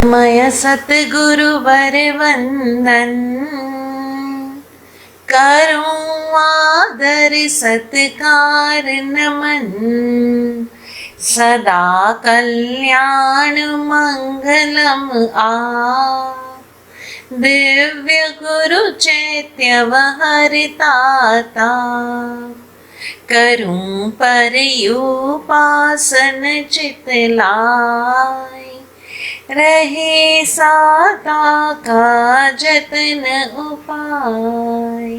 मय सतगुरु वर वंदन, करूं आदर सत्कार नमन। सदा कल्याण मंगलम आ, दिव्य गुरु चैत्यव हरिताता। करूं परयुपासन चितलाय, रहे साता का जतन उपाय।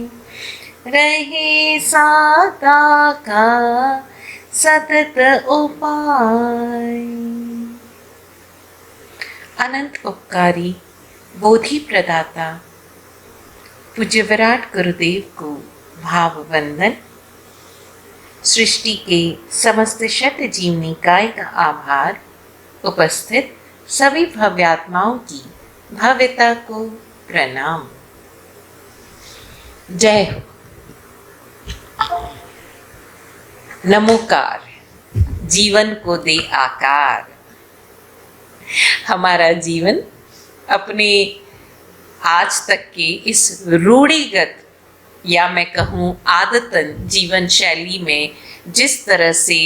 रहे साता का सतत उपाय। अनंत उपकारी बोधि प्रदाता पूज्य विराट गुरुदेव को भाव वंदन। सृष्टि के समस्त शत जीव निकाय का आभार। उपस्थित सभी भव्यात्माओं की भव्यता को प्रणाम। जय हो। नमोकार जीवन को दे आकार। हमारा जीवन अपने आज तक के इस रूढ़िगत या मैं कहूँ आदतन जीवन शैली में जिस तरह से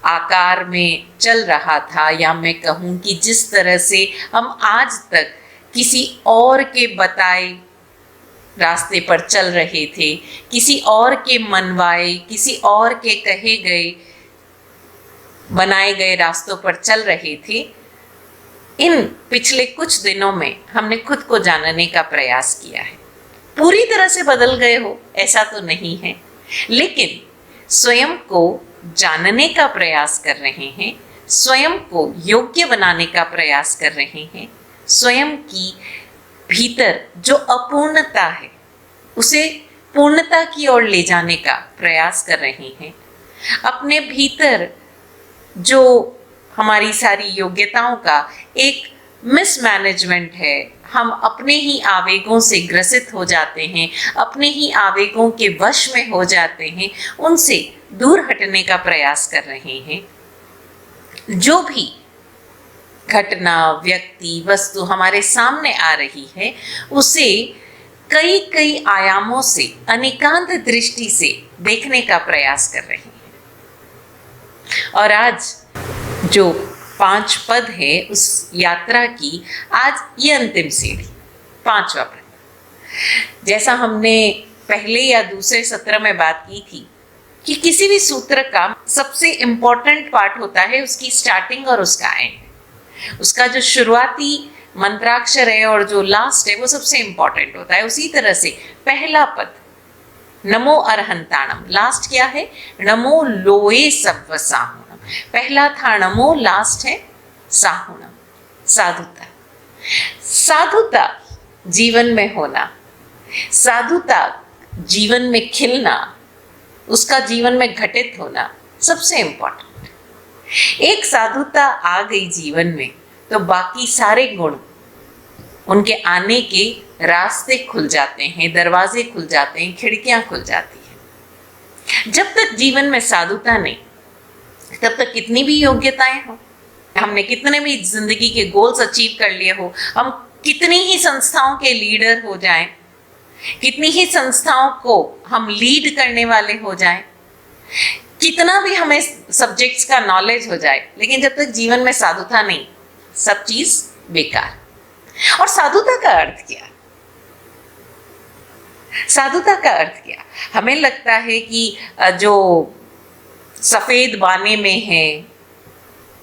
आकार में चल रहा था, या मैं कहूँ कि जिस तरह से हम आज तक किसी और के बताए रास्ते पर चल रहे थे, किसी और के मनवाए, किसी और के कहे गए बनाए गए रास्तों पर चल रहे थे, इन पिछले कुछ दिनों में हमने खुद को जानने का प्रयास किया है। पूरी तरह से बदल गए हो ऐसा तो नहीं है, लेकिन स्वयं को जानने का प्रयास कर रहे हैं, स्वयं को योग्य बनाने का प्रयास कर रहे हैं, स्वयं की भीतर जो अपूर्णता है उसे पूर्णता की ओर ले जाने का प्रयास कर रहे हैं। अपने भीतर जो हमारी सारी योग्यताओं का एक मिसमैनेजमेंट है, हम अपने ही आवेगों से ग्रसित हो जाते हैं, अपने ही आवेगों के वश में हो जाते हैं, उनसे दूर हटने का प्रयास कर रहे हैं। जो भी घटना, व्यक्ति, वस्तु हमारे सामने आ रही है उसे कई कई आयामों से, अनेकांत दृष्टि से देखने का प्रयास कर रहे हैं। और आज जो 5 पद है उस यात्रा की, आज ये अंतिम सीढ़ी 5वां पद। जैसा हमने पहले या दूसरे सत्र में बात की थी कि किसी भी सूत्र का सबसे इम्पोर्टेंट पार्ट होता है उसकी स्टार्टिंग और उसका एंड। उसका जो शुरुआती मंत्राक्षर है और जो लास्ट है वो सबसे इम्पोर्टेंट होता है। उसी तरह से पहला पद नमो अरहंताणम, लास्ट क्या है? नमो लोए सव्व साहुणम। पहला था नमो, लास्ट है साहुणम, साधुता। साधुता जीवन में होना, साधुता जीवन में खिलना, उसका जीवन में घटित होना सबसे इम्पोर्टेंट। एक साधुता आ गई जीवन में तो बाकी सारे गुण, उनके आने के रास्ते खुल जाते हैं, दरवाजे खुल जाते हैं, खिड़कियां खुल जाती हैं। जब तक जीवन में साधुता नहीं, तब तक कितनी भी योग्यताएं हो, हमने कितने भी जिंदगी के गोल्स अचीव कर लिए हो, हम कितनी ही संस्थाओं के लीडर हो जाएं, कितनी ही संस्थाओं को हम लीड करने वाले हो जाएं, कितना भी हमें सब्जेक्ट्स का नॉलेज हो जाए, लेकिन जब तक जीवन में साधुता नहीं, सब चीज बेकार। और साधुता का अर्थ क्या? साधुता का अर्थ क्या? हमें लगता है कि जो सफेद बाने में है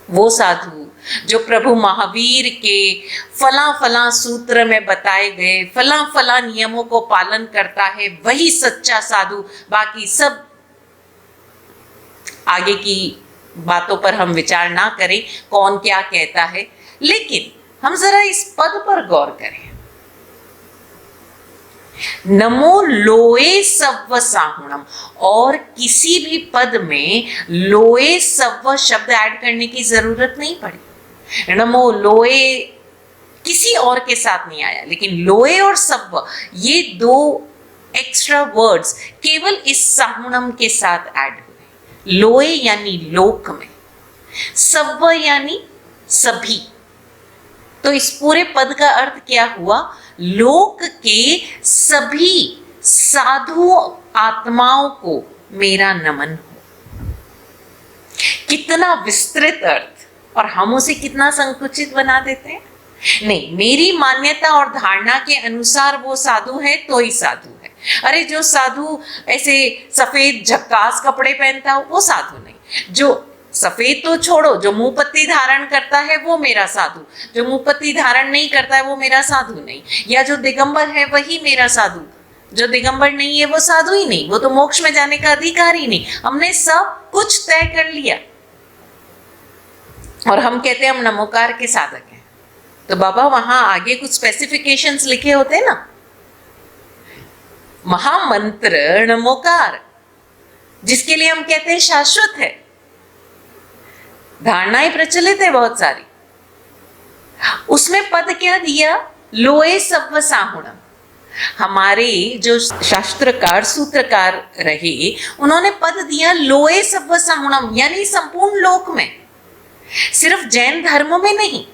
वो साधु, जो प्रभु महावीर के फला फला सूत्र में बताए गए फला फला नियमों को पालन करता है वही सच्चा साधु, बाकी सब आगे की बातों पर हम विचार ना करें कौन क्या कहता है। लेकिन हम जरा इस पद पर गौर करें, नमो लोए सव्व साहुणम। और किसी भी पद में लोए सव्व शब्द ऐड करने की जरूरत नहीं पड़ी। नमो लोए किसी और के साथ नहीं आया, लेकिन लोए और सव्व ये 2 एक्स्ट्रा वर्ड्स केवल इस साहुणम के साथ ऐड हुए। लोए यानी लोक में, सव्व यानी सभी, तो इस पूरे पद का अर्थ क्या हुआ? लोक के सभी साधु आत्माओं को मेरा नमन हो। कितना विस्तृत अर्थ, और हम उसे कितना संकुचित बना देते हैं। नहीं, मेरी मान्यता और धारणा के अनुसार वो साधु है तो ही साधु है। अरे जो साधु ऐसे सफेद झक्कास कपड़े पहनता हो वो साधु नहीं। जो सफेद तो छोड़ो, जो मुंह पत्ती धारण करता है वो मेरा साधु, जो मुंह पत्ती धारण नहीं करता है वो मेरा साधु नहीं। या जो दिगंबर है वही मेरा साधु, जो दिगंबर नहीं है वो साधु ही नहीं, वो तो मोक्ष में जाने का अधिकार ही नहीं। हमने सब कुछ तय कर लिया और हम कहते हैं हम नमोकार के साधक हैं। तो बाबा वहां आगे कुछ स्पेसिफिकेशंस लिखे होते ना, महामंत्र नमोकार, जिसके लिए हम कहते हैं शाश्वत है। धारणाएं प्रचलित है बहुत सारी, उसमें पद क्या दिया? लोए सव्व साहुणम। हमारे जो शास्त्रकार सूत्रकार रहे उन्होंने पद दिया लोए सव्व साहुणम, यानी संपूर्ण लोक में, सिर्फ जैन धर्म में नहीं।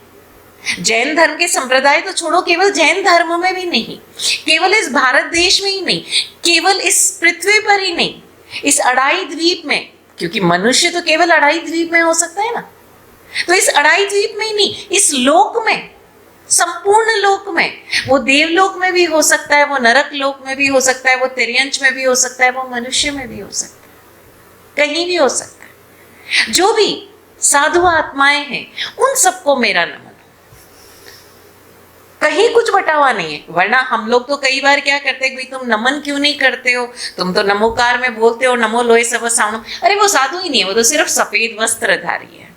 जैन धर्म के संप्रदाय तो छोड़ो, केवल जैन धर्म में भी नहीं, केवल इस भारत देश में ही नहीं, केवल इस पृथ्वी पर ही नहीं, इस अड़ाई द्वीप में, क्योंकि मनुष्य तो केवल अड़ाई द्वीप में हो सकता है ना, तो इस अड़ाई द्वीप में ही नहीं, इस लोक में, संपूर्ण लोक में, वो देवलोक में भी हो सकता है, वो नरक लोक में भी हो सकता है, वो तिर्यंच में भी हो सकता है, वो मनुष्य में भी हो सकता है, कहीं भी हो सकता है। जो भी साधु आत्माएं हैं उन सबको मेरा नमन। कहीं कुछ बटावा नहीं है, वरना हम लोग तो कई बार क्या करते हैं, भाई तुम नमन क्यों नहीं करते हो, तुम तो नमोकार में बोलते हो नमो लोए सव साउणम। अरे वो साधु ही नहीं है, वो तो सिर्फ सफेद वस्त्रधारी है।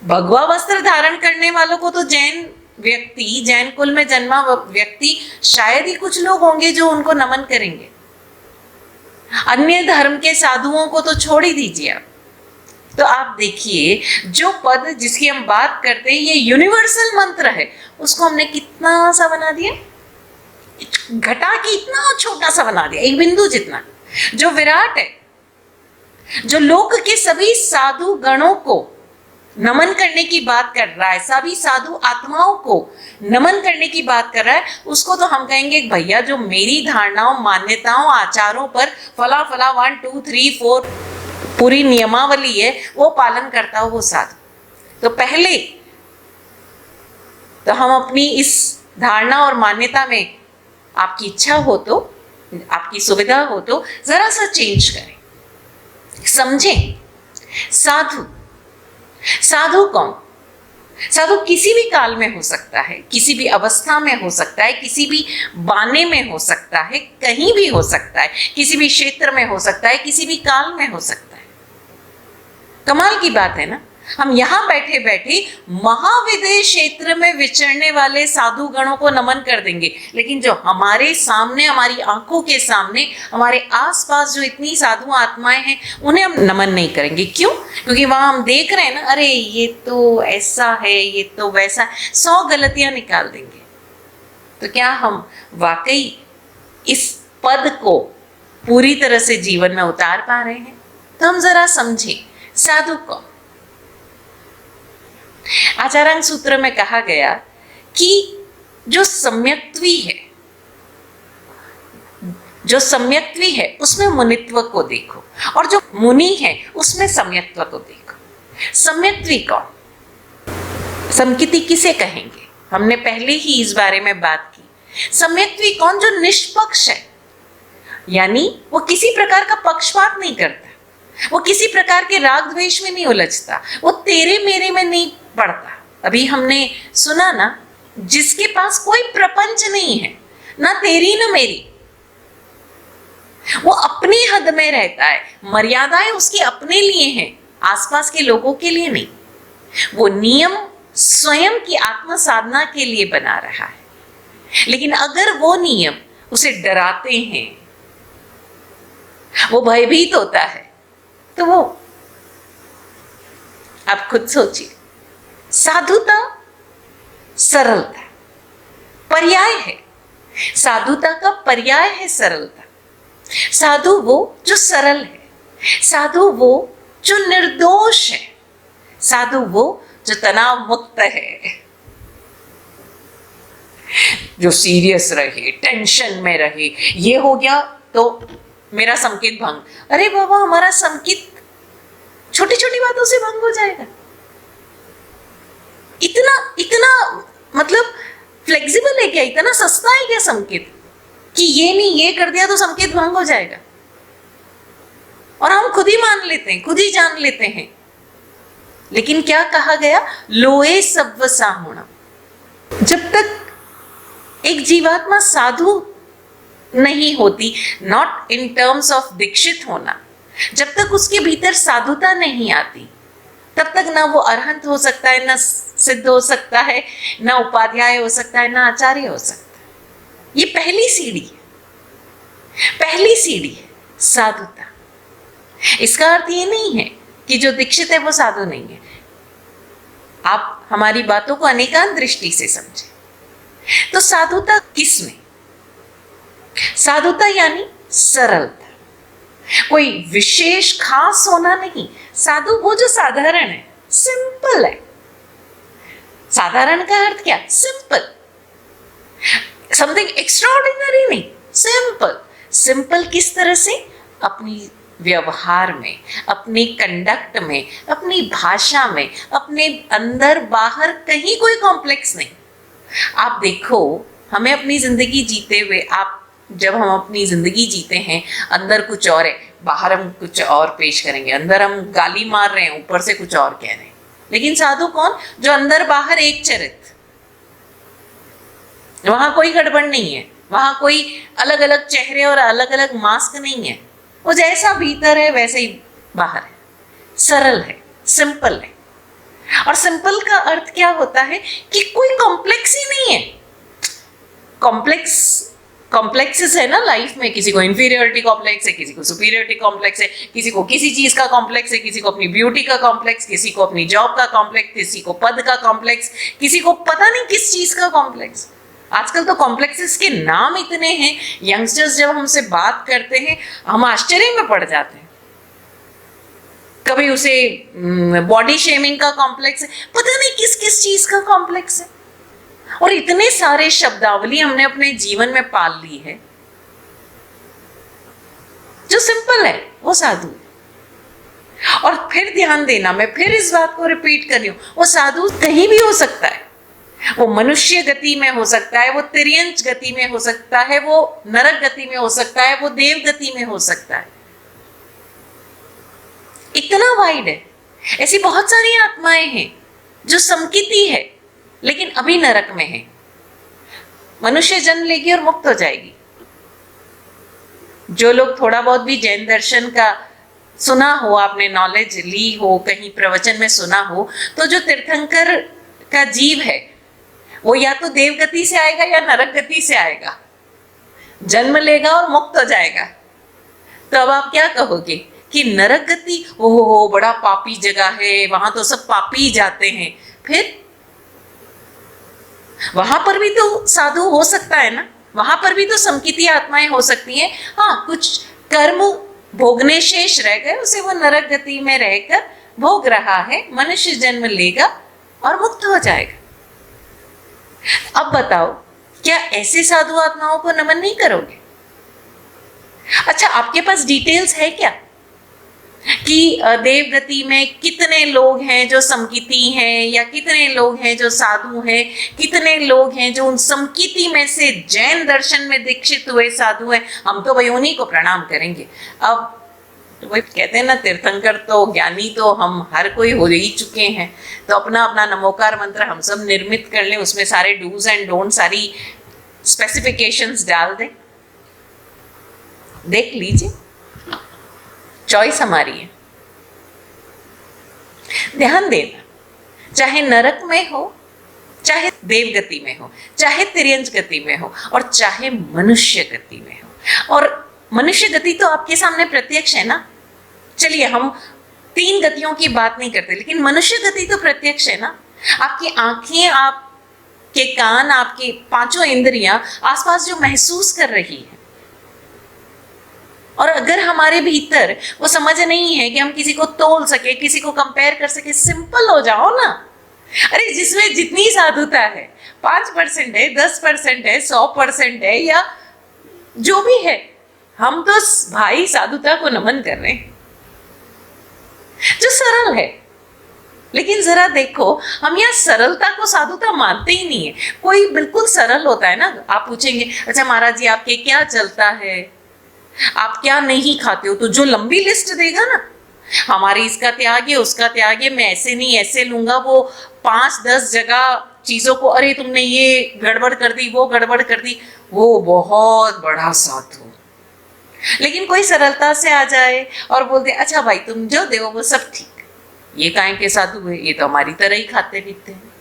भगवा वस्त्र धारण करने वालों को तो जैन व्यक्ति, जैन कुल में जन्मा व्यक्ति शायद ही कुछ लोग होंगे जो उनको नमन करेंगे। अन्य धर्म के साधुओं को तो छोड़ ही दीजिए आप। तो आप देखिए, जो पद जिसकी हम बात करते हैं, ये यूनिवर्सल मंत्र है, उसको हमने कितना सा बना दिया, घटा के इतना छोटा सा बना दिया, एक बिंदु जितना। जो विराट है, जो लोक के सभी साधु गणों को नमन करने की बात कर रहा है, सभी साधु आत्माओं को नमन करने की बात कर रहा है, उसको तो हम कहेंगे भैया जो मेरी धारणाओं, मान्यताओं, आचारों पर फला फला 1 2 3 4 पूरी नियमावली है वो पालन करता हो, वो साधु। तो पहले तो हम अपनी इस धारणा और मान्यता में, आपकी इच्छा हो तो, आपकी सुविधा हो तो जरा सा चेंज करें, समझें। साधु, साधु कौन? साधु किसी भी काल में हो सकता है, किसी भी अवस्था में हो सकता है, किसी भी बाने में हो सकता है, कहीं भी हो सकता है, किसी भी क्षेत्र में हो सकता है, किसी भी काल में हो सकता है। कमाल की बात है ना, हम यहाँ बैठे बैठे महाविदेह क्षेत्र में विचरने वाले साधु गणों को नमन कर देंगे, लेकिन जो हमारे सामने, हमारी आंखों के सामने, हमारे आसपास जो इतनी साधु आत्माएं हैं, उन्हें हम नमन नहीं करेंगे। क्यों? क्योंकि वहां हम देख रहे हैं ना, अरे ये तो ऐसा है, ये तो वैसा है, 100 गलतियां निकाल देंगे। तो क्या हम वाकई इस पद को पूरी तरह से जीवन में उतार पा रहे हैं? तो हम जरा समझें साधु को। आचारांग सूत्र में कहा गया कि जो सम्यक्त्वी है, जो सम्यक्त्वी है उसमें मुनित्व को देखो, और जो मुनि है उसमें सम्यक्त्व को देखो। सम्यक्त्वी कौन? समकिति किसे कहेंगे? हमने पहले ही इस बारे में बात की। सम्यक्त्वी कौन? जो निष्पक्ष है, यानी वो किसी प्रकार का पक्षपात नहीं करता, वो किसी प्रकार के राग द्वेष में नहीं उलझता, वो तेरे मेरे में नहीं पड़ता। अभी हमने सुना ना, जिसके पास कोई प्रपंच नहीं है, ना तेरी ना मेरी, वो अपनी हद में रहता है, मर्यादाएं उसकी अपने लिए हैं, आसपास के लोगों के लिए नहीं। वो नियम स्वयं की आत्म साधना के लिए बना रहा है, लेकिन अगर वो नियम उसे डराते हैं, वो भयभीत होता है, तो वो, आप खुद सोचिए, साधुता सरलता, पर्याय है। साधुता का पर्याय है सरलता। साधु वो जो सरल है, साधु वो जो निर्दोष है, साधु वो जो तनाव मुक्त है। जो सीरियस रहे, टेंशन में रहे, ये हो गया तो मेरा संकेत भंग। अरे बाबा, हमारा संकेत छोटी छोटी बातों से भंग हो जाएगा। इतना इतना मतलब फ्लेक्सिबल है क्या? इतना सस्ता है क्या संकेत कि ये नहीं, ये कर दिया तो संकेत भंग हो जाएगा? और हम खुद ही मान लेते हैं, खुद ही जान लेते हैं। लेकिन क्या कहा गया? लोए सब्व साहुणा। जब तक एक जीवात्मा साधु नहीं होती, नॉट इन टर्म्स ऑफ दीक्षित होना, जब तक उसके भीतर साधुता नहीं आती, तब तक ना वो अरहंत हो सकता है, ना सिद्ध हो सकता है, ना उपाध्याय हो सकता है, ना आचार्य हो सकता है। ये पहली सीढ़ी है, पहली सीढ़ी है साधुता। इसका अर्थ ये नहीं है कि जो दीक्षित है वो साधु नहीं है। आप हमारी बातों को अनेकांत दृष्टि से समझें। तो साधुता किसमें? साधुता यानी सरलता, कोई विशेष खास होना नहीं। साधु वो जो साधारण है, सिंपल है। साधारण का अर्थ क्या? सिंपल, समथिंग एक्स्ट्राऑर्डिनरी नहीं, सिंपल। सिंपल किस तरह से? अपनी व्यवहार में, अपनी कंडक्ट में, अपनी भाषा में, अपने अंदर बाहर कहीं कोई कॉम्प्लेक्स नहीं। आप देखो, हमें अपनी जिंदगी जीते हुए, आप जब हम अपनी जिंदगी जीते हैं, अंदर कुछ और है, बाहर हम कुछ और पेश करेंगे। अंदर हम गाली मार रहे हैं, ऊपर से कुछ और कह रहे हैं। लेकिन साधु कौन? जो अंदर बाहर एक चरित्र, वहां कोई गड़बड़ नहीं है, वहां कोई अलग अलग चेहरे और अलग अलग मास्क नहीं है। वो जैसा भीतर है वैसे ही बाहर है, सरल है, सिंपल है। और सिंपल का अर्थ क्या होता है? कि कोई कॉम्प्लेक्स ही नहीं है। कॉम्प्लेक्सेस है ना लाइफ में। किसी को इंफीरियरिटी कॉम्प्लेक्स है, किसी को सुपीरियरिटी कॉम्प्लेक्स है, किसी को किसी चीज का कॉम्प्लेक्स है, किसी को अपनी ब्यूटी का कॉम्प्लेक्स, किसी को अपनी जॉब का कॉम्प्लेक्स, किसी को पद का कॉम्प्लेक्स, किसी को पता नहीं किस चीज का कॉम्प्लेक्स। आजकल तो कॉम्प्लेक्सेस के नाम इतने हैं, यंगस्टर्स जब हमसे बात करते हैं हम आश्चर्य में पड़ जाते हैं। कभी उसे बॉडी शेमिंग का कॉम्प्लेक्स है, पता नहीं किस किस चीज का कॉम्प्लेक्स है। और इतने सारे शब्दावली हमने अपने जीवन में पाल ली है। जो सिंपल है वो साधु है। और फिर ध्यान देना, मैं फिर इस बात को रिपीट कर रही हूं, वो साधु कहीं भी हो सकता है। वो मनुष्य गति में हो सकता है, वो तिर्यंच गति में हो सकता है, वो नरक गति में हो सकता है, वो देव गति में हो सकता है। इतना वाइड है। ऐसी बहुत सारी आत्माएं हैं जो समकिती है लेकिन अभी नरक में है। मनुष्य जन्म लेगी और मुक्त हो जाएगी। जो लोग थोड़ा बहुत भी जैन दर्शन का सुना हो, आपने नॉलेज ली हो, कहीं प्रवचन में सुना हो, तो जो तीर्थंकर का जीव है वो या तो देव गति से आएगा या नरक गति से आएगा, जन्म लेगा और मुक्त हो जाएगा। तो अब आप क्या कहोगे कि नरक गति, ओहो बड़ा पापी जगह है, वहां तो सब पापी जाते हैं। फिर वहां पर भी तो साधु हो सकता है ना, वहां पर भी तो समकिती आत्माएं हो सकती हैं। हाँ, कुछ कर्म भोगने शेष रह गए, उसे वो नरक गति में रहकर भोग रहा है, मनुष्य जन्म लेगा और मुक्त हो जाएगा। अब बताओ, क्या ऐसे साधु आत्माओं को नमन नहीं करोगे? अच्छा, आपके पास डिटेल्स है क्या कि देव गति में कितने लोग हैं जो समकिती हैं, या कितने लोग हैं जो साधु हैं, कितने लोग हैं जो उन समकिती में से जैन दर्शन में दीक्षित हुए साधु हैं? हम तो भाई उन्हीं को प्रणाम करेंगे। अब तो वही कहते हैं ना, तीर्थंकर तो ज्ञानी तो हम हर कोई हो ही चुके हैं, तो अपना अपना नमोकार मंत्र हम सब निर्मित कर लें, उसमें सारे डूज एंड डोंट, सारी स्पेसिफिकेशंस डाल दें। देख लीजिए, चॉइस हमारी है। ध्यान देना, चाहे नरक में हो, चाहे देव गति में हो, चाहे तिर्यंच गति में हो, और चाहे मनुष्य गति में हो। और मनुष्य गति तो आपके सामने प्रत्यक्ष है ना। चलिए, हम 3 गतियों की बात नहीं करते, लेकिन मनुष्य गति तो प्रत्यक्ष है ना। आपकी आंखें, आपके कान, आपके 5 इंद्रियां आसपास जो महसूस कर रही है, और अगर हमारे भीतर वो समझ नहीं है कि हम किसी को तोल सके, किसी को कंपेयर कर सके, सिंपल हो जाओ ना, अरे जिसमें जितनी साधुता है, 5% है, 10% है, 100% है, या जो भी है, हम तो भाई साधुता को नमन कर रहे हैं जो सरल है। लेकिन जरा देखो, हम यहाँ सरलता को साधुता मानते ही नहीं है। कोई बिल्कुल सरल होता है ना, आप पूछेंगे अच्छा महाराज जी आपके क्या चलता है, आप क्या नहीं खाते हो, तो जो लंबी लिस्ट देगा ना, हमारी इसका त्याग है, उसका त्याग है, मैं ऐसे नहीं ऐसे लूंगा, वो 5-10 जगह चीजों को, अरे तुमने ये गड़बड़ कर दी, वो गड़बड़ कर दी, वो बहुत बड़ा साधु। लेकिन कोई सरलता से आ जाए और बोल दे अच्छा भाई तुम जो दे वो सब ठीक, ये काहे के साधु है, ये तो हमारी तरह ही खाते पीते हैं।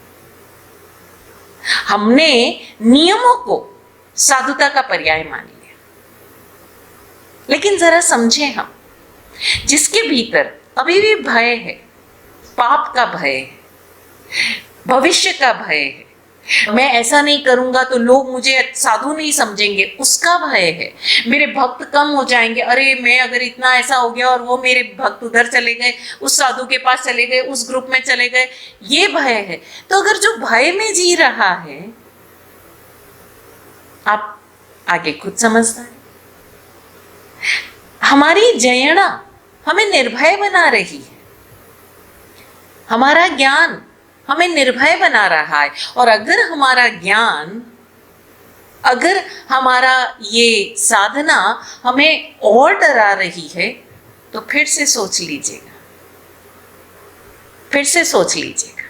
हमने नियमों को साधुता का पर्याय मान लिया। लेकिन जरा समझे, हम जिसके भीतर अभी भी भय है, पाप का भय है, भविष्य का भय है, मैं ऐसा नहीं करूंगा तो लोग मुझे साधु नहीं समझेंगे, उसका भय है, मेरे भक्त कम हो जाएंगे, अरे मैं अगर इतना ऐसा हो गया और वो मेरे भक्त उधर चले गए, उस साधु के पास चले गए, उस ग्रुप में चले गए, ये भय है। तो अगर जो भय में जी रहा है, आप आगे खुद समझता है। हमारी जयणा हमें निर्भय बना रही है, हमारा ज्ञान हमें निर्भय बना रहा है। और अगर हमारा ज्ञान, अगर हमारा ये साधना हमें और डरा रही है, तो फिर से सोच लीजिएगा, फिर से सोच लीजिएगा।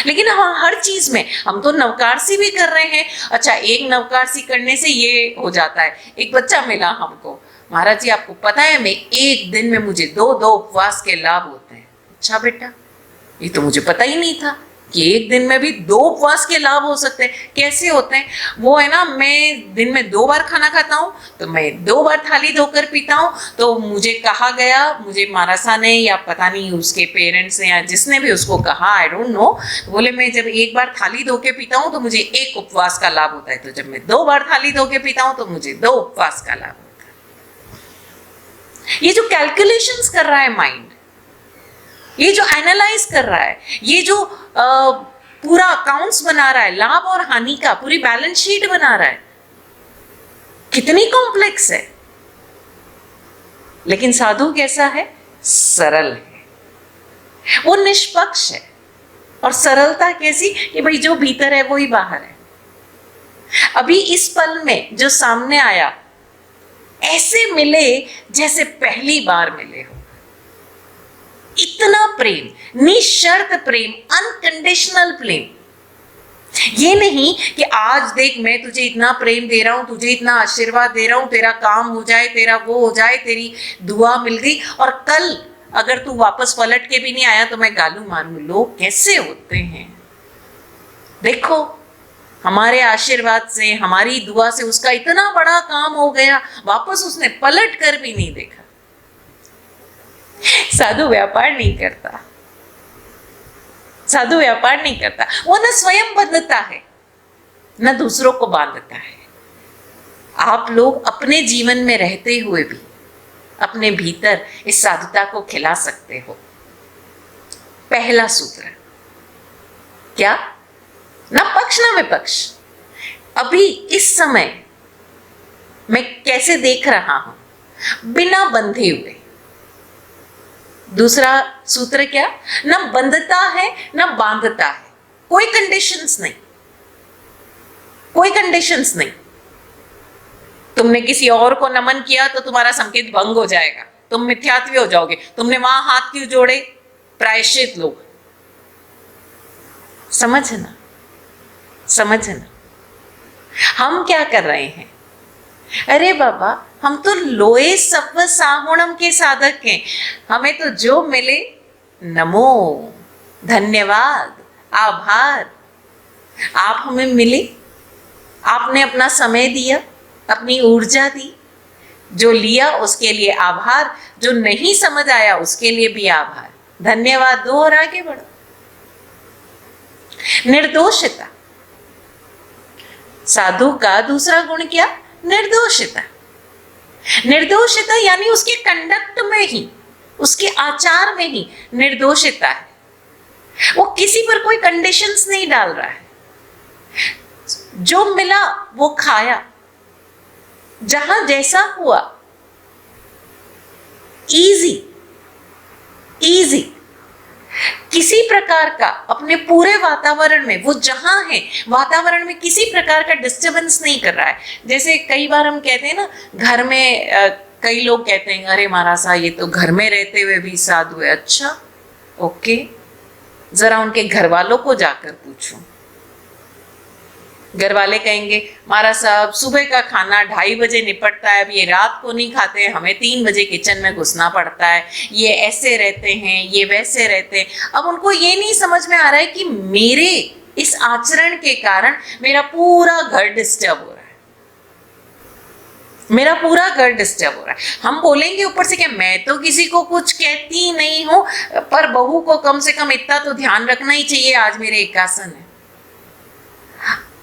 लेकिन हाँ, हर चीज में हम तो नवकारसी भी कर रहे हैं। अच्छा, एक नवकारसी करने से ये हो जाता है। एक बच्चा मिला हमको, महाराज जी आपको पता है मैं एक दिन में मुझे 2 उपवास के लाभ होते हैं। अच्छा बेटा, ये तो मुझे पता ही नहीं था कि एक दिन में भी 2 उपवास के लाभ हो सकते हैं। कैसे होते हैं? वो है ना, मैं दिन में 2 बार खाना खाता हूँ, तो मैं 2 बार थाली धोकर पीता हूँ। तो मुझे कहा गया, मुझे मारासा ने या पता नहीं उसके पेरेंट्स ने या जिसने भी उसको कहा, आई डोंट नो, बोले मैं जब 1 बार थाली धो के पीता हूँ तो मुझे 1 उपवास का लाभ होता है, तो जब मैं 2 बार थाली धो के पीता हूँ तो मुझे 2 उपवास का लाभ होता है। ये जो कैलकुलेशंस कर रहा है माइंड, ये जो एनालाइज कर रहा है, ये जो पूरा अकाउंट्स बना रहा है, लाभ और हानि का पूरी बैलेंस शीट बना रहा है, कितनी कॉम्प्लेक्स है। लेकिन साधु कैसा है? सरल है, वो निष्पक्ष है। और सरलता कैसी कि भाई जो भीतर है वो ही बाहर है। अभी इस पल में जो सामने आया, ऐसे मिले जैसे पहली बार मिले हो। इतना प्रेम, निशर्त प्रेम, अनकंडीशनल प्रेम। ये नहीं कि आज देख मैं तुझे इतना प्रेम दे रहा हूं, तुझे इतना आशीर्वाद दे रहा हूं, तेरा काम हो जाए, तेरा वो हो जाए, तेरी दुआ मिल गई, और कल अगर तू वापस पलट के भी नहीं आया तो मैं गालू मारूं। लोग कैसे होते हैं? देखो, हमारे आशीर्वाद से, हमारी दुआ से उसका इतना बड़ा काम हो गया, वापस उसने पलट कर भी नहीं देखा। साधु व्यापार नहीं करता, साधु व्यापार नहीं करता। वो न स्वयं बंधता है न दूसरों को बांधता है। आप लोग अपने जीवन में रहते हुए भी अपने भीतर इस साधुता को खिला सकते हो। पहला सूत्र क्या? ना पक्ष ना विपक्ष। अभी इस समय मैं कैसे देख रहा हूं, बिना बंधे हुए। दूसरा सूत्र क्या? ना बंधता है ना बांधता है, कोई कंडीशंस नहीं, कोई कंडीशंस नहीं। तुमने किसी और को नमन किया तो तुम्हारा संकेत भंग हो जाएगा, तुम मिथ्यात्वी हो जाओगे। तुमने वहां हाथ क्यों जोड़े? प्रायश्चित लो। समझना, समझना हम क्या कर रहे हैं। अरे बाबा, हम तो लोए सत्व साहुणम के साधक हैं। हमें तो जो मिले नमो, धन्यवाद, आभार। आप हमें मिले, आपने अपना समय दिया, अपनी ऊर्जा दी, जो लिया उसके लिए आभार, जो नहीं समझ आया उसके लिए भी आभार, धन्यवाद दो और आगे बढ़ो। निर्दोषता, साधु का दूसरा गुण क्या? निर्दोषता। निर्दोषता यानी उसके कंडक्ट में ही, उसके आचार में ही निर्दोषता है। वो किसी पर कोई कंडीशंस नहीं डाल रहा है, जो मिला वो खाया, जहां जैसा हुआ, इजी इजी। किसी प्रकार का अपने पूरे वातावरण में, वो जहां है वातावरण में किसी प्रकार का डिस्टरबेंस नहीं कर रहा है। जैसे कई बार हम कहते हैं ना, घर में कई लोग कहते हैं अरे महाराज साहब ये तो घर में रहते हुए भी साधु है। अच्छा ओके, जरा उनके घर वालों को जाकर पूछो। घर वाले कहेंगे महाराज साहब सुबह का खाना 2:30 बजे निपटता है, अब ये रात को नहीं खाते, हमें 3 बजे किचन में घुसना पड़ता है, ये ऐसे रहते हैं, ये वैसे रहते हैं। अब उनको ये नहीं समझ में आ रहा है कि मेरे इस आचरण के कारण मेरा पूरा घर डिस्टर्ब हो रहा है, मेरा पूरा घर डिस्टर्ब हो रहा है। हम बोलेंगे ऊपर से क्या, मैं तो किसी को कुछ कहती नहीं हूं, पर बहू को कम से कम इतना तो ध्यान रखना ही चाहिए, आज मेरे एकासन है।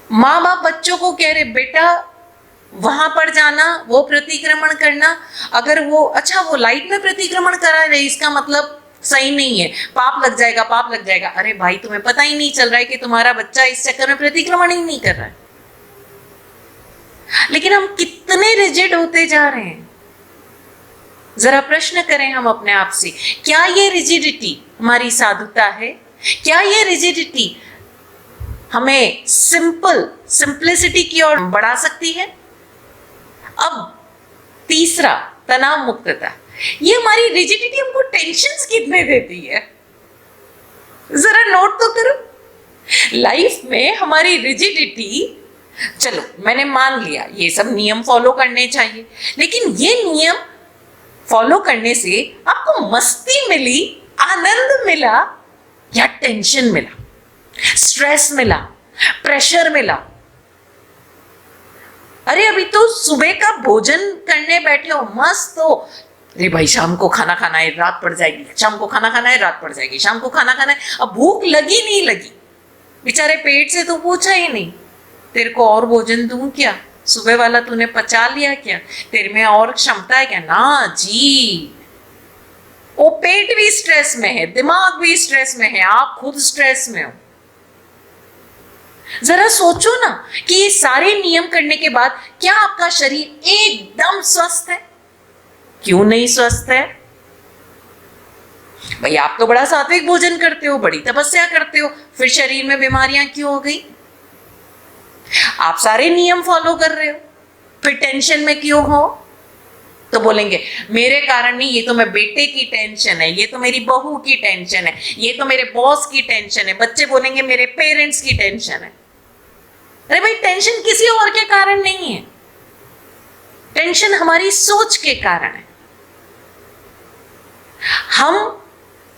माँ बाप बच्चों को कह रहे बेटा वहां पर जाना, वो प्रतिक्रमण करना, अगर वो अच्छा वो लाइट में प्रतिक्रमण करा रहे इसका मतलब सही नहीं है, पाप लग जाएगा, पाप लग जाएगा। अरे भाई तुम्हें पता ही नहीं चल रहा है कि तुम्हारा बच्चा इस चक्कर में प्रतिक्रमण ही नहीं कर रहा है। लेकिन हम कितने रिजिड होते जा रहे हैं, जरा प्रश्न करें हम अपने आप से, क्या ये रिजिडिटी हमारी साधुता है? क्या ये रिजिडिटी हमें सिंप्लिसिटी की ओर बढ़ा सकती है? अब तीसरा, तनाव मुक्तता। ये हमारी रिजिडिटी हमको टेंशन्स कितने देती है, जरा नोट तो करो। लाइफ में हमारी रिजिडिटी, चलो मैंने मान लिया ये सब नियम फॉलो करने चाहिए, लेकिन ये नियम फॉलो करने से आपको मस्ती मिली, आनंद मिला या टेंशन मिला, स्ट्रेस मिला, प्रेशर मिला? अरे अभी तो सुबह का भोजन करने बैठे हो, मस्त हो, अरे भाई शाम को खाना खाना है, रात पड़ जाएगी, शाम को खाना खाना है, रात पड़ जाएगी, शाम को खाना खाना है। अब भूख लगी नहीं लगी, बेचारे पेट से तो पूछा ही नहीं, तेरे को और भोजन दूं क्या, सुबह वाला तूने पचा लिया क्या, तेरे में और क्षमता है क्या? ना जी, वो पेट भी स्ट्रेस में है, दिमाग भी स्ट्रेस में है, आप खुद स्ट्रेस में हो। जरा सोचो ना कि ये सारे नियम करने के बाद क्या आपका शरीर एकदम स्वस्थ है? क्यों नहीं स्वस्थ है? भाई आप तो बड़ा सात्विक भोजन करते हो, बड़ी तपस्या करते हो, फिर शरीर में बीमारियां क्यों हो गई? आप सारे नियम फॉलो कर रहे हो, फिर टेंशन में क्यों हो? तो बोलेंगे मेरे कारण नहीं, ये तो मेरे बेटे की टेंशन है, ये तो मेरी बहू की टेंशन है, ये तो मेरे बॉस की टेंशन है। बच्चे बोलेंगे मेरे पेरेंट्स की टेंशन है। अरे भाई टेंशन किसी और के कारण नहीं है, टेंशन हमारी सोच के कारण है। हम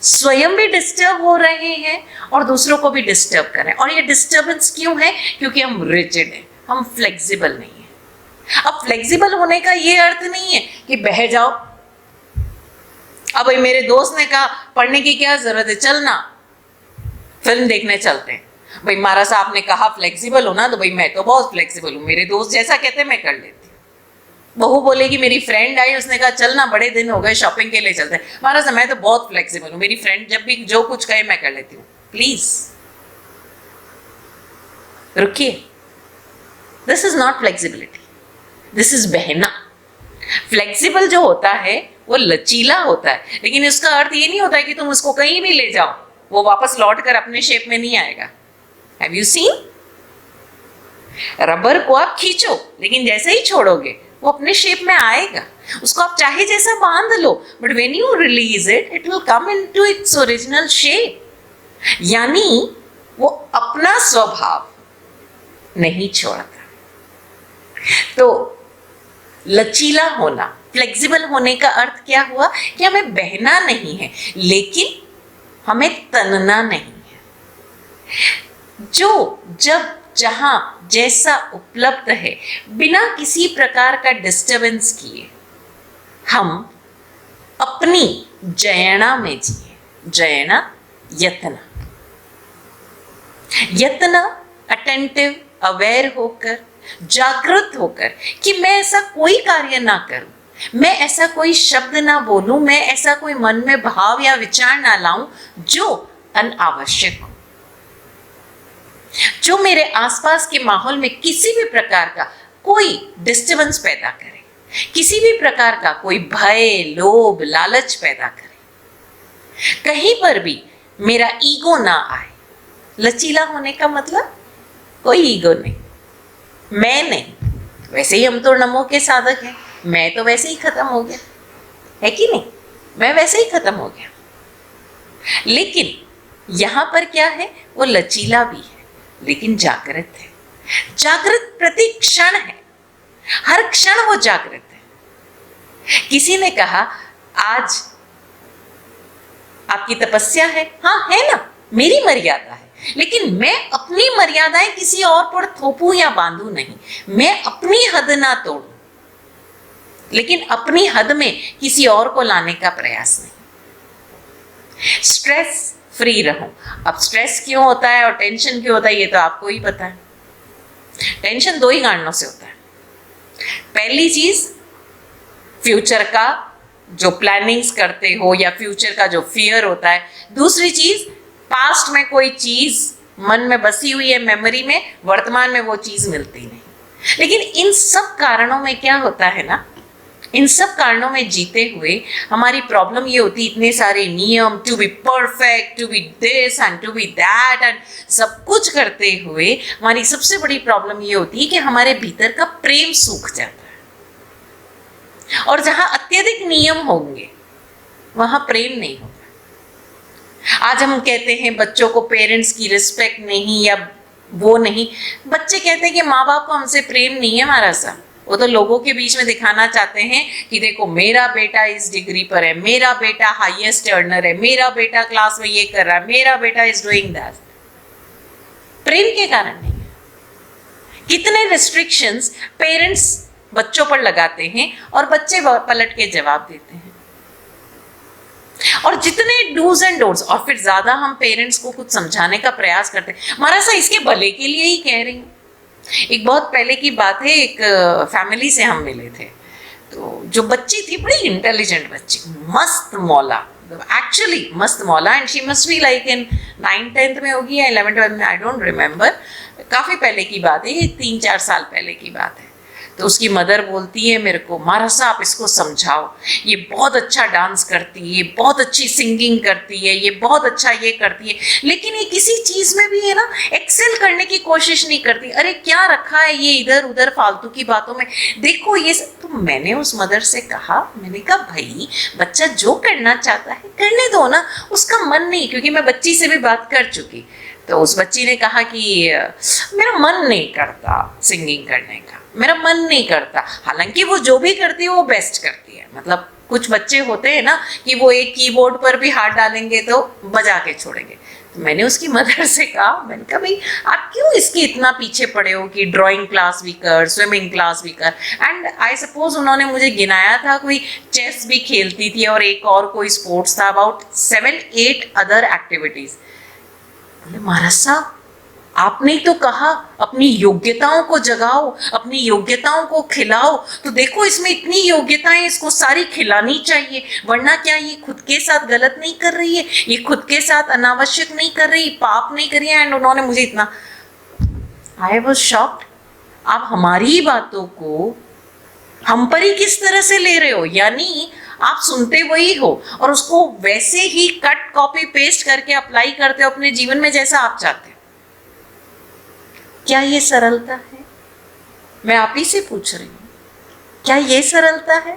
स्वयं भी डिस्टर्ब हो रहे हैं और दूसरों को भी डिस्टर्ब कर रहे हैं। और ये डिस्टर्बेंस क्यों है? क्योंकि हम रिजिड हैं, हम फ्लेक्सिबल नहीं है। अब फ्लेक्सिबल होने का ये अर्थ नहीं है कि बह जाओ। अब भाई मेरे दोस्त ने कहा पढ़ने की क्या जरूरत है, चलना फिल्म देखने चलते हैं। भाई महाराज साहब ने कहा फ्लेक्सिबल हो ना, तो भाई मैं तो बहुत फ्लेक्सिबल हूँ, मेरे दोस्त जैसा कहते मैं कर लेती हूँ। बहू बोलेगी मेरी फ्रेंड आई, उसने कहा चलना बड़े दिन हो गए शॉपिंग के लिए चलते हैं। महाराज साहब मैं तो बहुत फ्लेक्सिबल हूँ, मेरी फ्रेंड जब भी जो कुछ कहे मैं कर लेती हूँ। प्लीज रुकिए, this is not flexibility, this is बहना। फ्लेक्सिबल जो होता है वो लचीला होता है, लेकिन इसका अर्थ ये नहीं होता है कि तुम उसको कहीं भी ले जाओ, वो वापस लौट कर अपने शेप में नहीं आएगा। Have you seen? रबर को आप खींचो, लेकिन जैसे ही छोड़ोगे वो अपने शेप में आएगा। उसको आप चाहे जैसा बांध लो, but when you release it, it will come into its original shape. यानी वो अपना स्वभाव नहीं छोड़ता। तो लचीला होना, फ्लेक्सिबल होने का अर्थ क्या हुआ कि हमें बहना नहीं है, लेकिन हमें तनना नहीं है। जो जब जहां जैसा उपलब्ध है, बिना किसी प्रकार का डिस्टरबेंस किए हम अपनी जयणा में जिए। जयणा यत्न, यत्न अटेंटिव, अवेयर होकर, जागृत होकर कि मैं ऐसा कोई कार्य ना करूं, मैं ऐसा कोई शब्द ना बोलूं, मैं ऐसा कोई मन में भाव या विचार ना लाऊं जो अनावश्यक हो, जो मेरे आसपास के माहौल में किसी भी प्रकार का कोई डिस्टर्बेंस पैदा करे, किसी भी प्रकार का कोई भय, लोभ, लालच पैदा करे, कहीं पर भी मेरा ईगो ना आए। लचीला होने का मतलब कोई ईगो नहीं, मैं नहीं। वैसे ही हम तो नमो के साधक हैं, मैं तो वैसे ही खत्म हो गया है कि नहीं, मैं वैसे ही खत्म हो गया। लेकिन यहां पर क्या है, वो लचीला भी है लेकिन जागृत है। जागृत प्रति क्षण है, हर क्षण वो जागृत है। किसी ने कहा आज आपकी तपस्या है, हाँ है ना, मेरी मर्यादा है, लेकिन मैं अपनी मर्यादाएं किसी और पर थोपूं या बांधू नहीं। मैं अपनी हद ना तोड़ूं, लेकिन अपनी हद में किसी और को लाने का प्रयास नहीं। स्ट्रेस फ्री रहूं। अब स्ट्रेस क्यों होता है और टेंशन क्यों होता है, ये तो आपको ही पता है। टेंशन दो ही कारणों से होता है। पहली चीज, फ्यूचर का जो प्लानिंग्स करते हो या फ्यूचर का जो फियर होता है। दूसरी चीज, पास्ट में कोई चीज मन में बसी हुई है, मेमोरी में, वर्तमान में वो चीज मिलती नहीं। लेकिन इन सब कारणों में क्या होता है ना, इन सब कारणों में जीते हुए हमारी प्रॉब्लम ये होती, इतने सारे नियम, to be perfect, to be this and to be that and सब कुछ करते हुए हमारी सबसे बड़ी प्रॉब्लम ये होती है कि हमारे भीतर का प्रेम सूख जाता है। और जहां अत्यधिक नियम होंगे वहां प्रेम नहीं होगा। आज हम कहते हैं बच्चों को पेरेंट्स की रिस्पेक्ट नहीं या वो नहीं, बच्चे कहते हैं कि माँ बाप को हमसे प्रेम नहीं है हमारा सा। वो तो लोगों के बीच में दिखाना चाहते हैं कि देखो मेरा बेटा इस डिग्री पर है, मेरा बेटा हाईएस्ट अर्नर है, मेरा बेटा क्लास में ये कर रहा है, मेरा बेटा इज डूइंग दैट। प्रेम के कारण नहीं है। कितने रिस्ट्रिक्शंस पेरेंट्स बच्चों पर लगाते हैं और बच्चे पलट के जवाब देते हैं। और जितने डूज एंड डोंट्स, और फिर ज्यादा हम पेरेंट्स को कुछ समझाने का प्रयास करते हैं, हमारा सा इसके भले के लिए ही कह रही हूँ। एक बहुत पहले की बात है, एक फैमिली से हम मिले थे, तो जो बच्ची थी बड़ी इंटेलिजेंट बच्ची, मस्त मौला, एक्चुअली मस्त मौला, and she must be like in 9th-10th में होगी या 11th-12th में, आई डोंट रिमेम्बर, काफी पहले की बात है, ये 3-4 साल पहले की बात है। तो उसकी मदर बोलती है मेरे को, महाराज साहब इसको समझाओ, ये बहुत अच्छा डांस करती है, ये बहुत अच्छी सिंगिंग करती है, ये बहुत अच्छा ये करती है, लेकिन ये किसी चीज में भी है ना एक्सेल करने की कोशिश नहीं करती। अरे क्या रखा है ये इधर उधर फालतू की बातों में, देखो ये तो मैंने उस मदर से कहा, मैंने कहा भाई बच्चा जो करना चाहता है करने दो ना, उसका मन नहीं, क्योंकि मैं बच्ची से भी बात कर चुकी। तो उस बच्ची ने कहा कि मेरा मन नहीं करता सिंगिंग करने का, मेरा मन नहीं करता। हालांकि वो जो भी करती है वो बेस्ट करती है। मतलब कुछ बच्चे होते हैं ना कि वो एक कीबोर्ड पर भी हाथ डालेंगे तो बजा के छोड़ेंगे। तो मैंने उसकी मदर से कहा, मैंने कहा भाई आप क्यों इसके इतना पीछे पड़े हो कि ड्राइंग क्लास भी कर, स्विमिंग क्लास भी कर, एंड आई सपोज उन्होंने मुझे गिनाया था कोई चेस भी खेलती थी और एक और कोई स्पोर्ट्स था, अबाउट 7-8 अदर एक्टिविटीज। बोले महाराज साहब आपने तो कहा अपनी योग्यताओं को जगाओ, अपनी योग्यताओं को खिलाओ, तो देखो इसमें इतनी योग्यताएं, इसको सारी खिलानी चाहिए, वरना क्या ये खुद के साथ गलत नहीं कर रही है, ये खुद के साथ अनावश्यक नहीं कर रही, पाप नहीं कर रही है। एंड उन्होंने मुझे इतना, आई वाज शॉक्ड। आप हमारी ही बातों को हम पर ही किस तरह से ले रहे हो, यानी आप सुनते वही हो और उसको वैसे ही कट कॉपी पेस्ट करके अप्लाई करते हो अपने जीवन में जैसा आप चाहते हो। क्या ये सरलता है? मैं आप ही से पूछ रही हूं, क्या ये सरलता है?